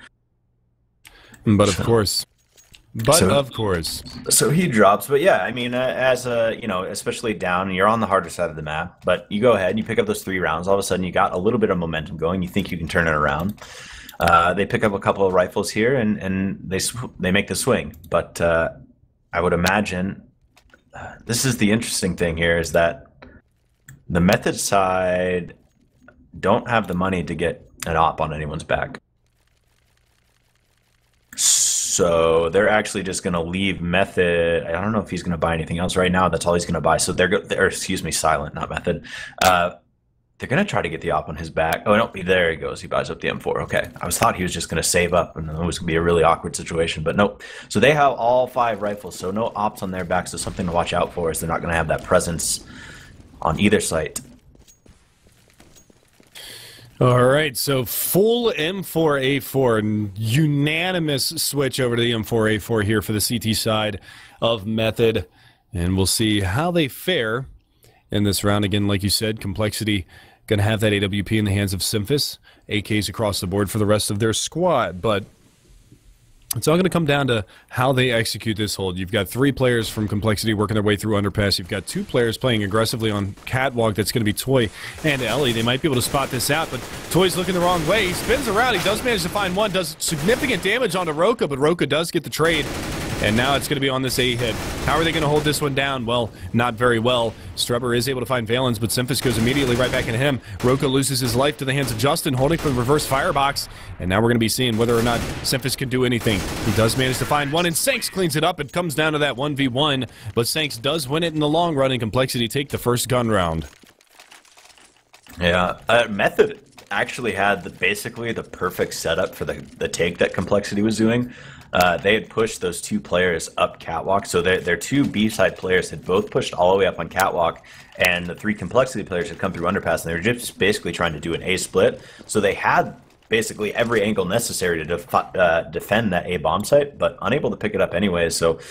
But of course. So he drops, but yeah, I mean, as a, you know, especially down, you're on the harder side of the map, but you go ahead and you pick up those 3 rounds. All of a sudden, you got a little bit of momentum going. You think you can turn it around. They pick up a couple of rifles here, and they make the swing. But I would imagine this is the interesting thing here is that the method side don't have the money to get an op on anyone's back. So they're actually just going to leave Method. I don't know if he's going to buy anything else right now. That's all he's going to buy. So excuse me, Silent, not Method. They're going to try to get the op on his back. Oh, no, there he goes. He buys up the M4. Okay. I thought he was just going to save up, and it was going to be a really awkward situation, but nope. So they have all 5 rifles, so no ops on their back, so something to watch out for is they're not going to have that presence on either site. All right, so full M4A4, unanimous switch over to the M4A4 here for the CT side of Method, and we'll see how they fare in this round. Again, like you said, compLexity going to have that AWP in the hands of Simphis, AKs across the board for the rest of their squad, but it's all going to come down to how they execute this hold. You've got 3 players from compLexity working their way through Underpass. You've got 2 players playing aggressively on Catwalk. That's going to be Toy and Ellie. They might be able to spot this out, but Toy's looking the wrong way. He spins around. He does manage to find one. Does significant damage onto Roka, but Roka does get the trade. And now it's going to be on this A hit. How are they going to hold this one down? Well, not very well. Strebber is able to find Valens, but Simphis goes immediately right back into him. Roka loses his life to the hands of Justin, holding from the reverse firebox. And now we're going to be seeing whether or not Simphis can do anything. He does manage to find one, and Sanks cleans it up. It comes down to that 1v1, but Sanks does win it in the long run, and compLexity take the first gun round. Yeah, Method actually had basically the perfect setup for the take that compLexity was doing. They had pushed those 2 players up Catwalk, so their 2 B-side players had both pushed all the way up on Catwalk, and the 3 compLexity players had come through Underpass, and they were just basically trying to do an A split. So they had basically every angle necessary to defend that A bomb site, but unable to pick it up anyways. So it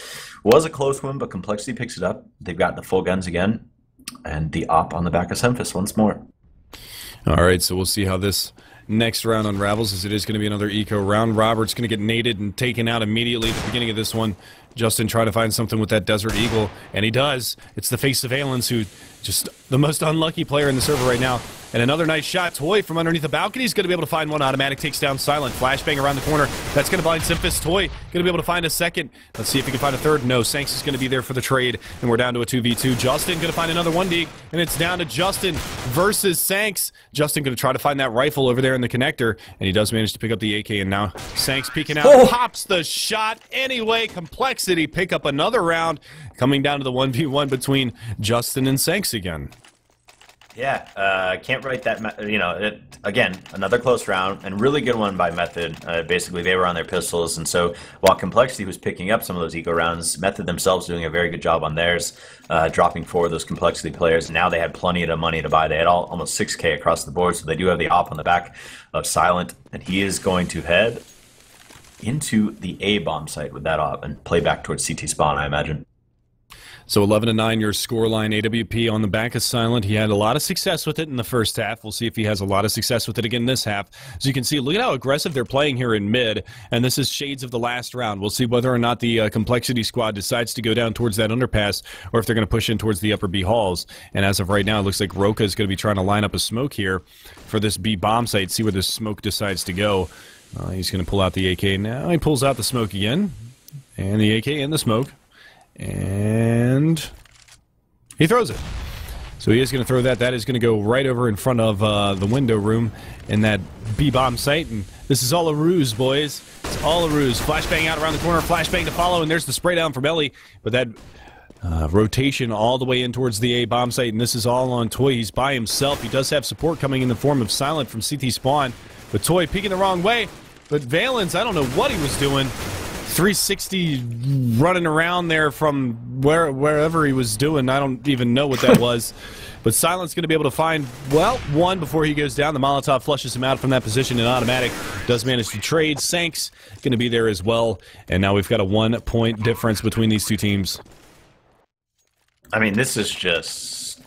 was a close one, but compLexity picks it up. They've got the full guns again. And the op on the back of Memphis once more. All right, so we'll see how this next round unravels, as it is going to be another eco round. Robert's going to get naded and taken out immediately at the beginning of this one. Justin trying to find something with that Desert Eagle, and he does. It's the face of Valens, who just the most unlucky player in the server right now. And another nice shot. Toy from underneath the balcony is going to be able to find one. Automatic takes down Silent. Flashbang around the corner. That's going to blind Simphis. Toy going to be able to find a second. Let's see if he can find a third. No, Sanks is going to be there for the trade, and we're down to a 2v2. Justin going to find another 1D, and it's down to Justin versus Sanks. Justin going to try to find that rifle over there in the connector, and he does manage to pick up the AK, and now Sanks peeking out. Pops the shot anyway. Complexity pick up another round, coming down to the 1v1 between Justin and Sanks again. Yeah, can't write that, again, another close round, and really good one by Method. Basically, they were on their pistols, and so while Complexity was picking up some of those eco rounds, Method themselves doing a very good job on theirs, dropping 4 of those Complexity players. Now they had plenty of money to buy. They had almost 6K across the board, so they do have the op on the back of Silent, and he is going to head into the A bomb site with that op and play back towards CT spawn, I imagine. So 11-9 your scoreline. AWP on the back of Silent. He had a lot of success with it in the first half. We'll see if he has a lot of success with it again this half. As you can see, look at how aggressive they're playing here in mid, and this is shades of the last round. We'll see whether or not the Complexity squad decides to go down towards that underpass, or if they're going to push in towards the upper B halls. And as of right now, it looks like Roka is going to be trying to line up a smoke here for this B bomb site, see where this smoke decides to go. He's going to pull out the AK now. He pulls out the smoke again, and the AK in the smoke. And he throws it. So he is going to throw that. That is going to go right over in front of the window room in that B-bomb site. And this is all a ruse, boys. It's all a ruse. Flashbang out around the corner. Flashbang to follow. And there's the spray down from Ellie. But that rotation all the way in towards the A-bomb site. And this is all on Toy. He's by himself. He does have support coming in the form of Silent from CT spawn. But Toy peeking the wrong way. But Valens, I don't know what he was doing. 360 running around there from wherever he was doing. I don't even know what that was. But Silent's going to be able to find, well, one before he goes down. The Molotov flushes him out from that position, and Automatic does manage to trade. Sanks going to be there as well. And now we've got a 1-point difference between these two teams. I mean, this is just...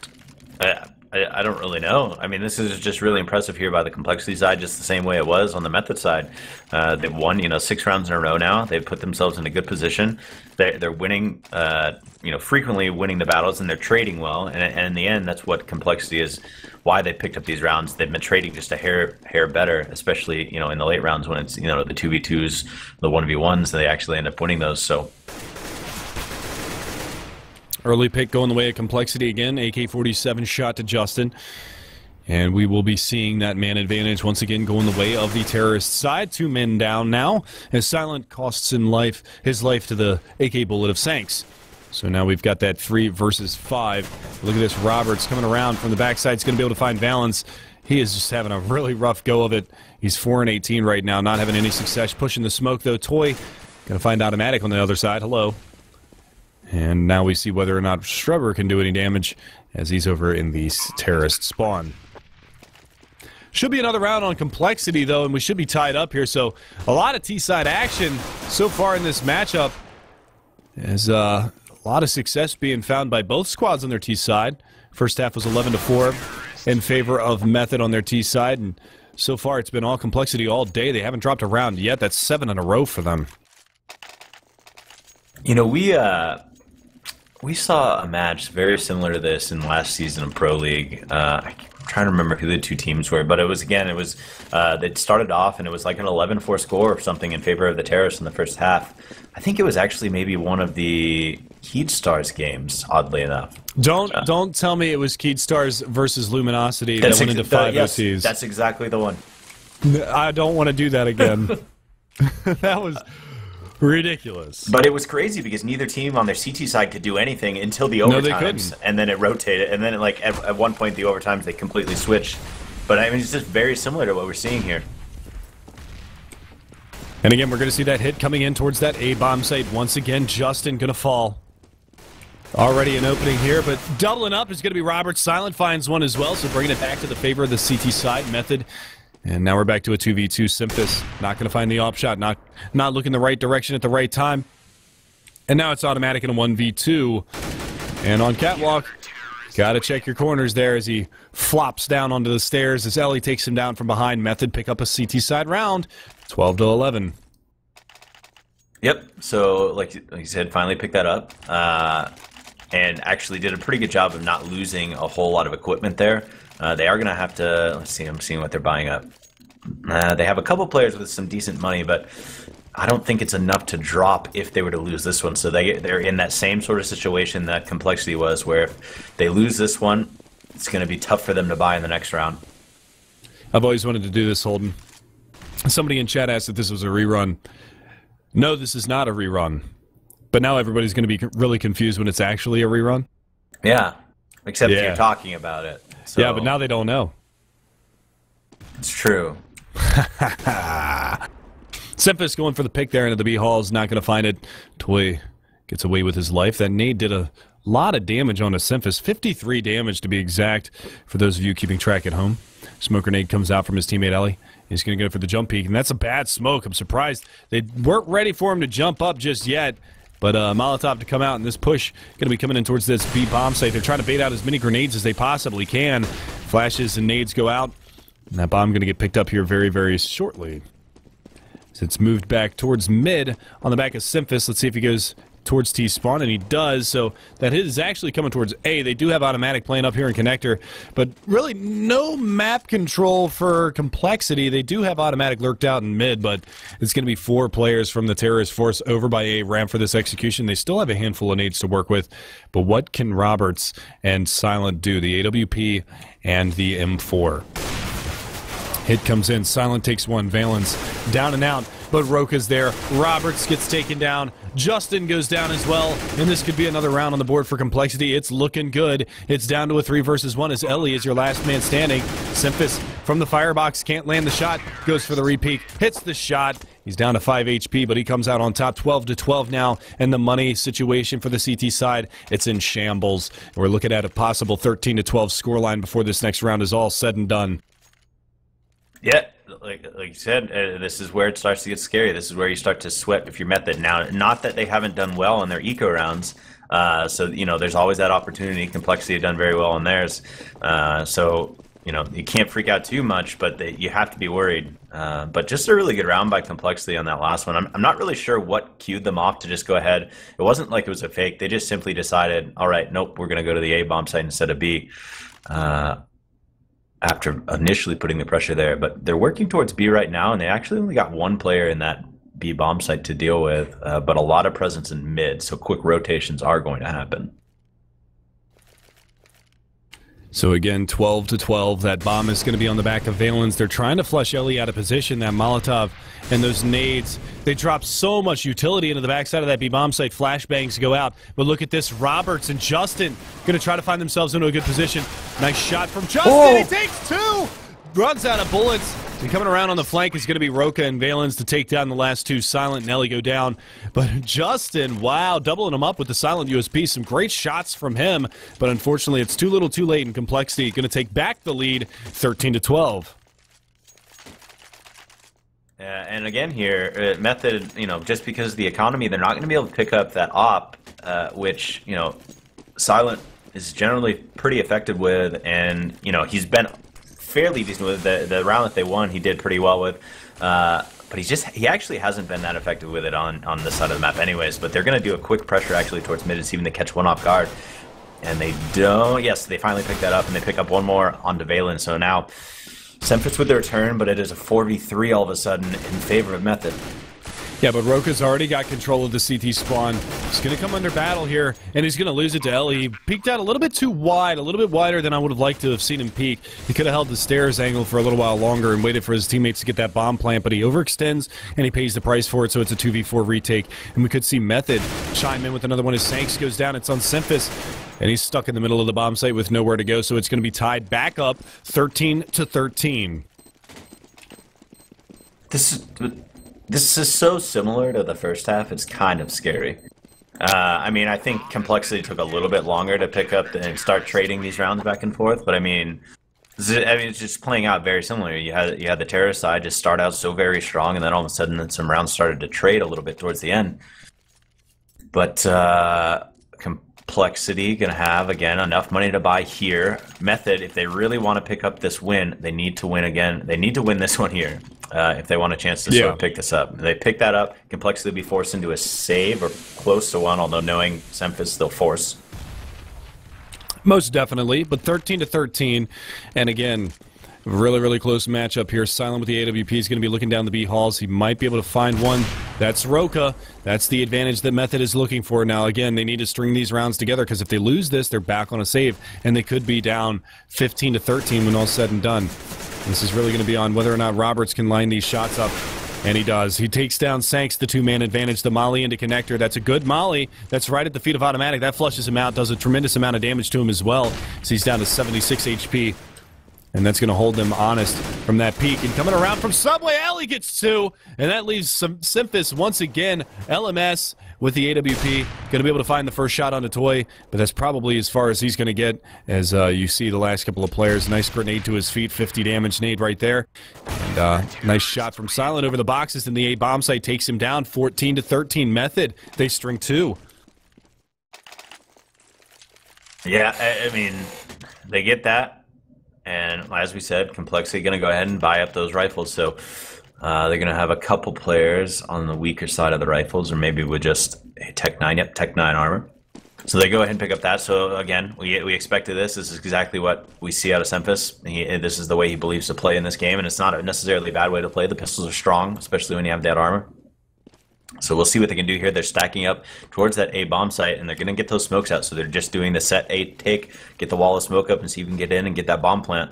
I don't really know. I mean, this is just really impressive here by the Complexity side, just the same way it was on the Method side. They've won, 6 rounds in a row now. They've put themselves in a good position. They're winning, frequently winning the battles, and they're trading well. And in the end, that's what Complexity is, why they picked up these rounds. They've been trading just a hair better, especially, in the late rounds when it's, the 2v2s, the 1v1s, they actually end up winning those, so... Early pick going the way of Complexity again. AK-47 shot to Justin. And we will be seeing that man advantage once again going the way of the terrorist side. 2 men down now, as Silent costs his life to the AK bullet of Sanks. So now we've got that 3 versus 5. Look at this. Roberts coming around from the backside. He's going to be able to find Valens. He is just having a really rough go of it. He's 4-18 right now, not having any success. Pushing the smoke, though. Toy going to find Automatic on the other side. Hello. And now we see whether or not Strubber can do any damage, as he's over in the terrorist spawn. Should be another round on Complexity, though, and we should be tied up here. So a lot of T-side action so far in this matchup. There's a lot of success being found by both squads on their T-side. First half was 11-4 in favor of Method on their T-side, and so far it's been all Complexity all day. They haven't dropped a round yet. That's 7 in a row for them. We saw a match very similar to this in last season of Pro League. I'm trying to remember who the 2 teams were, but it was they started off and it was like an 11-4 score or something in favor of the Terrorists in the first half. I think it was actually maybe one of the Keydstars games, oddly enough. Don't tell me it was Keydstars versus Luminosity that went into 5 OTs. That's exactly the one. I don't want to do that again. That was... ridiculous. But it was crazy because neither team on their CT side could do anything until the overtimes, and then it rotated, and then at one point the overtimes they completely switched. But I mean, it's just very similar to what we're seeing here. And again, we're going to see that hit coming in towards that A-bomb site. Once again, Justin going to fall. Already an opening here, but doubling up is going to be Robert. Silent finds one as well, so bringing it back to the favor of the CT side. Method. And now we're back to a 2v2. Simphis not going to find the op shot, not looking the right direction at the right time. And now it's Automatic in a 1v2. And on Catwalk, Got to check your corners there as he flops down onto the stairs as Ellie takes him down from behind. Method pick up a CT side round, 12-11. Yep. So, like you said, finally picked that up, and actually did a pretty good job of not losing a whole lot of equipment there. They are going to have to. Let's see. I'm seeing what they're buying up. They have a couple players with some decent money, but I don't think it's enough to drop if they were to lose this one. So they're in that same sort of situation that compLexity was, where if they lose this one, it's going to be tough for them to buy in the next round. I've always wanted to do this, Holden. Somebody in chat asked if this was a rerun. No, this is not a rerun. But now everybody's going to be really confused when it's actually a rerun. Yeah, except you're talking about it. So. Yeah, but now they don't know. It's true. Semphis going for the pick there into the B hall is not going to find it. Toy gets away with his life. That nade did a lot of damage on a Semphis. 53 damage to be exact for those of you keeping track at home. Smoke grenade comes out from his teammate Ellie. He's going to go for the jump peek, and that's a bad smoke. I'm surprised they weren't ready for him to jump up just yet. But Molotov to come out, and this push going to be coming in towards this B bomb site. They're trying to bait out as many grenades as they possibly can. Flashes and nades go out, and that bomb going to get picked up here very, very shortly. So it's moved back towards mid on the back of Semphis. Let's see if he goes towards T-spawn, and he does. So that hit is actually coming towards A. They do have automatic playing up here in connector, but really no map control for compLexity. They do have automatic lurked out in mid, but it's going to be 4 players from the terrorist force over by A ramp for this execution. They still have a handful of nades to work with, but what can Roberts and Silent do? The AWP and the M4. Hit comes in. Silent takes one. Valence down and out, but Roka's there. Roberts gets taken down. Justin goes down as well, and this could be another round on the board for compLexity. It's looking good. It's down to a 3 versus 1 as Ellie is your last man standing. Semphis from the firebox can't land the shot. Goes for the repeat. Hits the shot. He's down to 5 HP, but he comes out on top 12-12 now, and the money situation for the CT side, it's in shambles. We're looking at a possible 13-12 scoreline before this next round is all said and done. Yeah, like you said, this is where it starts to get scary. This is where you start to sweat if you're Method. Now, not that they haven't done well in their eco rounds, so, you know, there's always that opportunity. compLexity have done very well in theirs, so, you know, you can't freak out too much, but you have to be worried. But just a really good round by compLexity on that last one. I'm not really sure what cued them off to just go ahead. It wasn't like it was a fake. They just simply decided, all right, nope, we're going to go to the A bomb site instead of B. After initially putting the pressure there, but they're working towards B right now, and they actually only got 1 player in that B bomb site to deal with, but a lot of presence in mid, so quick rotations are going to happen. So again, 12-12. That bomb is going to be on the back of Valence. They're trying to flush Ellie out of position. That Molotov and those nades, they drop so much utility into the backside of that B bomb site. Flashbangs go out. But look at this. Roberts and Justin going to try to find themselves into a good position. Nice shot from Justin. Oh. He takes 2. Runs out of bullets. And coming around on the flank is going to be Roka and Valence to take down the last 2. Silent and Ellie go down. But Justin, wow, doubling him up with the Silent USP. Some great shots from him. But unfortunately, it's too little too late, and compLexity going to take back the lead 13-12. And again here, Method, you know, just because of the economy, they're not going to be able to pick up that op, which, you know, Silent is generally pretty effective with, and, you know, he's been fairly decent with the round that they won. He did pretty well with, but he actually hasn't been that effective with it on this side of the map anyways. But they're going to do a quick pressure actually towards mid to see if they catch one off guard, and they don't. Yes, they finally pick that up, and they pick up one more onto Valence. So now Semphis with the return, but it is a 4v3 all of a sudden in favor of Method. Yeah, but Roka's already got control of the CT spawn. He's going to come under battle here, and he's going to lose it to Ellie. He peeked out a little bit too wide, a little bit wider than I would have liked to have seen him peek. He could have held the stairs angle for a little while longer and waited for his teammates to get that bomb plant, but he overextends, and he pays the price for it, so it's a 2v4 retake. And we could see Method chime in with another one. His Sanks goes down. It's on Semphis, and he's stuck in the middle of the bomb site with nowhere to go, so it's going to be tied back up 13-13. This is so similar to the first half, it's kind of scary. I mean, I think compLexity took a little bit longer to pick up and start trading these rounds back and forth, but I mean, it's just playing out very similar. You had the terrorist side just start out so very strong, and then all of a sudden some rounds started to trade a little bit towards the end. But compLexity going to have, again, enough money to buy here. Method, if they really want to pick up this win, they need to win again. They need to win this one here if they want a chance to sort of pick this up. If they pick that up, compLexity will be forced into a save or close to one, although knowing Semphis, they'll force. Most definitely, but 13-13, and again, really close matchup here. Silent with the AWP is going to be looking down the B halls. He might be able to find one. That's Roka. That's the advantage that Method is looking for. Now, again, they need to string these rounds together because if they lose this, they're back on a save, and they could be down 15-13 when all's said and done. This is really going to be on whether or not Roberts can line these shots up. And he does. He takes down Sanks, the two-man advantage, the molly into connector. That's a good molly. That's right at the feet of Automatic. That flushes him out, does a tremendous amount of damage to him as well. So he's down to 76 HP. And that's going to hold them honest from that peak. And coming around from Subway, Alley gets two. And that leaves some Semphis once again. LMS with the AWP. Going to be able to find the first shot on the toy. But that's probably as far as he's going to get. As you see the last couple of players. Nice grenade to his feet. 50 damage nade right there. And nice shot from Silent over the boxes. And the A bomb site takes him down. 14-13 Method. They string two. Yeah, I mean, they get that. And as we said, compLexity going to go ahead and buy up those rifles. So they're going to have a couple players on the weaker side of the rifles, or maybe with just a Tech 9. Yep, Tech 9 armor. So they go ahead and pick up that. So again, we expected this. This is exactly what we see out of Semphis. This is the way he believes to play in this game, and it's not necessarily a bad way to play. The pistols are strong, especially when you have that armor. So we'll see what they can do here. They're stacking up towards that A bomb site, and they're going to get those smokes out. So they're just doing the set A take, get the wall of smoke up, and see if we can get in and get that bomb plant.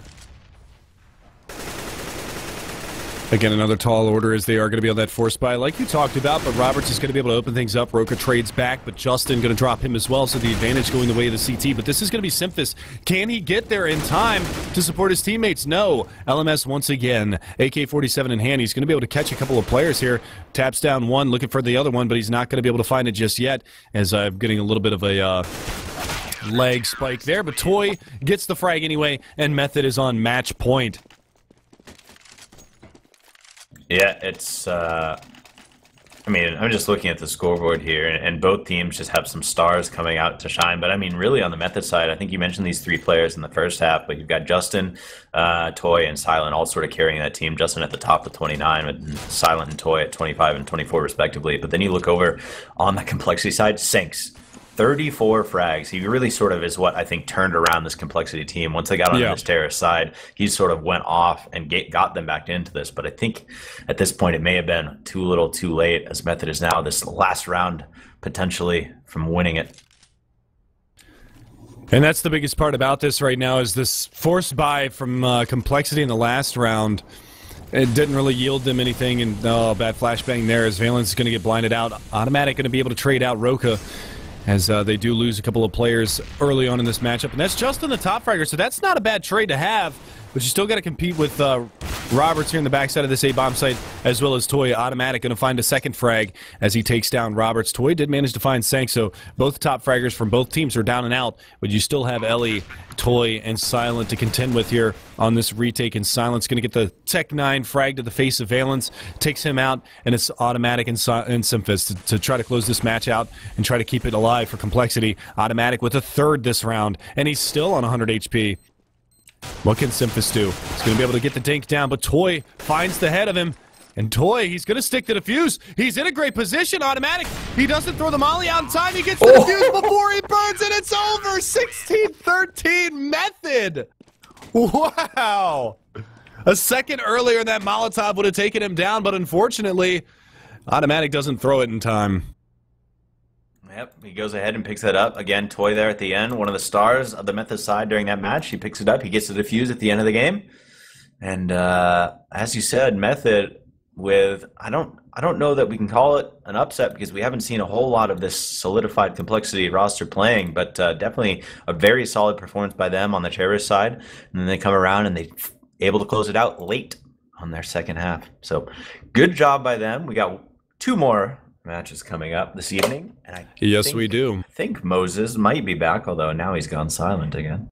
Again, another tall order as they are going to be on that force buy like you talked about, but Roberts is going to be able to open things up. Roka trades back, but Justin going to drop him as well, so the advantage going the way of the CT. But this is going to be Semphis. Can he get there in time to support his teammates? No. LMS once again, AK-47 in hand. He's going to be able to catch a couple of players here. Taps down one, looking for the other one, but he's not going to be able to find it just yet, as I'm getting a little bit of a leg spike there. But Toy gets the frag anyway, and Method is on match point. Yeah, it's, I mean, I'm just looking at the scoreboard here, and both teams just have some stars coming out to shine. But, I mean, really on the Method side, I think you mentioned these three players in the first half, but you've got Justin, Toy, and Silent all sort of carrying that team. Justin at the top with 29, with Silent and Toy at 25 and 24 respectively. But then you look over on the compLexity side, Sanks. 34 frags. He really sort of is what I think turned around this compLexity team. Once they got on this terrorist side, he sort of went off and got them back into this. But I think at this point it may have been too little too late, as Method is now this last round potentially from winning it. And that's the biggest part about this right now is this force buy from compLexity in the last round. It didn't really yield them anything, and bad flashbang there as Valence is going to get blinded out. Automatic going to be able to trade out Roka, as they do lose a couple of players early on in this matchup. And that's just on the top fragger, so that's not a bad trade to have. But you still got to compete with Roberts here in the backside of this A-bomb site, as well as Toy. Automatic going to find a second frag as he takes down Roberts. Toy did manage to find Sank, so both top fraggers from both teams are down and out. But you still have Ellie, Toy, and Silent to contend with here on this retake. And Silent's going to get the Tech 9 frag to the face of Valence, takes him out, and it's Automatic and Semphis to try to close this match out and try to keep it alive for compLexity. Automatic with a third this round, and he's still on 100 HP. What can Semphis do? He's going to be able to get the dink down, but Toy finds the head of him. And Toy, he's going to stick to the fuse. He's in a great position. Automatic. He doesn't throw the molly out in time. He gets to the fuse before he burns, and it's over. 16-13 Method. Wow. A second earlier, that Molotov would have taken him down, but unfortunately, Automatic doesn't throw it in time. Yep, he goes ahead and picks that up. Again, Toy there at the end, one of the stars of the Method side during that match. He picks it up. He gets the defuse at the end of the game. And as you said, Method with, I don't know that we can call it an upset because we haven't seen a whole lot of this solidified compLexity roster playing, but definitely a very solid performance by them on the terrorist side. And then they come around and they're able to close it out late on their second half. So good job by them. We got two more matches coming up this evening. And yes, we do. I think Moses might be back, although now he's gone silent again.